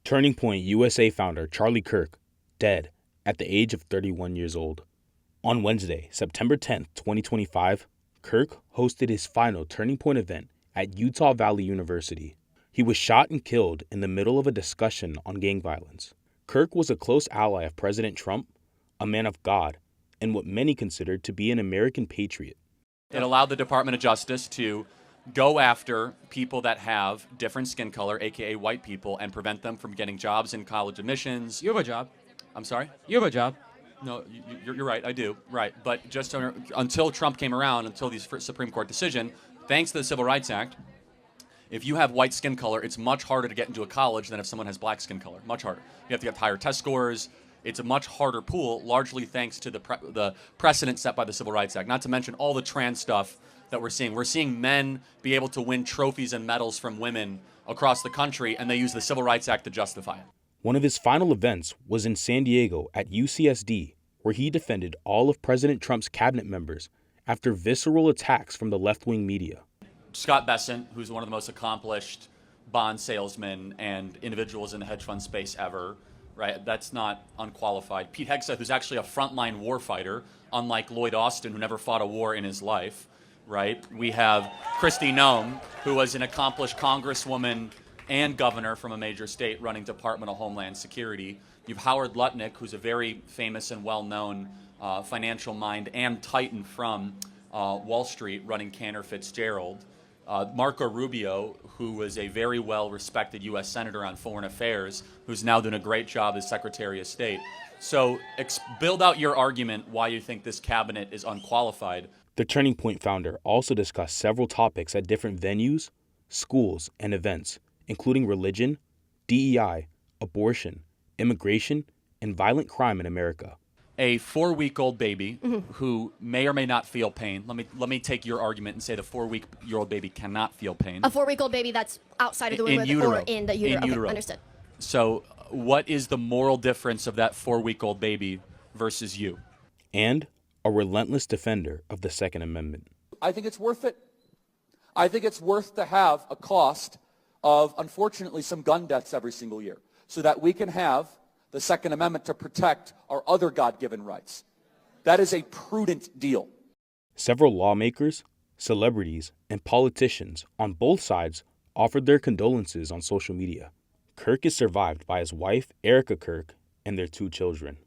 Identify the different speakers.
Speaker 1: Turning Point USA founder Charlie Kirk, dead at the age of 31 years old. On Wednesday, September 10th, 2025, Kirk hosted his final Turning Point event at Utah Valley University. He was shot and killed in the middle of a discussion on gang violence. Kirk was a close ally of President Trump, a man of God, and what many considered to be an American patriot.
Speaker 2: It allowed the Department of Justice to go after people that have different skin color, aka white people, and prevent them from getting jobs in college admissions.
Speaker 3: You have a job.
Speaker 2: I'm sorry?
Speaker 3: You have a job.
Speaker 2: No, you're right, I do, right. But just until Trump came around, until the Supreme Court decision, thanks to the Civil Rights Act, if you have white skin color, it's much harder to get into a college than if someone has black skin color, much harder. You have to get higher test scores. It's a much harder pool, largely thanks to the precedent set by the Civil Rights Act, not to mention all the trans stuff that we're seeing. We're seeing men be able to win trophies and medals from women across the country, and they use the Civil Rights Act to justify it.
Speaker 1: One of his final events was in San Diego at UCSD, where he defended all of President Trump's cabinet members after visceral attacks from the left-wing media.
Speaker 2: Scott Bessent, who's one of the most accomplished bond salesmen and individuals in the hedge fund space ever, right? That's not unqualified. Pete Hegseth, who's actually a frontline warfighter, unlike Lloyd Austin, who never fought a war in his life, right? We have Kristi Noem, who was an accomplished congresswoman and governor from a major state running Department of Homeland Security. You have Howard Lutnick, who's a very famous and well-known financial mind and titan from Wall Street running Cantor Fitzgerald. Marco Rubio, who was a very well-respected U.S. Senator on Foreign Affairs, who's now doing a great job as Secretary of State. So build out your argument why you think this cabinet is unqualified.
Speaker 1: The Turning Point founder also discussed several topics at different venues, schools, and events, including religion, DEI, abortion, immigration, and violent crime in America.
Speaker 2: A 4-week-old baby who may or may not feel pain. Let me take your argument and say the 4-week-old baby cannot feel pain.
Speaker 4: A 4-week-old baby that's outside of the womb or in the utero.
Speaker 2: In utero.
Speaker 4: Okay, understood.
Speaker 2: So what is the moral difference of that 4-week-old baby versus you?
Speaker 1: And a relentless defender of the Second Amendment.
Speaker 5: I think it's worth it. I think it's worth to have a cost of, unfortunately, some gun deaths every single year so that we can have the Second Amendment to protect our other God-given rights. That is a prudent deal.
Speaker 1: Several lawmakers, celebrities, and politicians on both sides offered their condolences on social media. Kirk is survived by his wife, Erica Kirk, and their 2 children.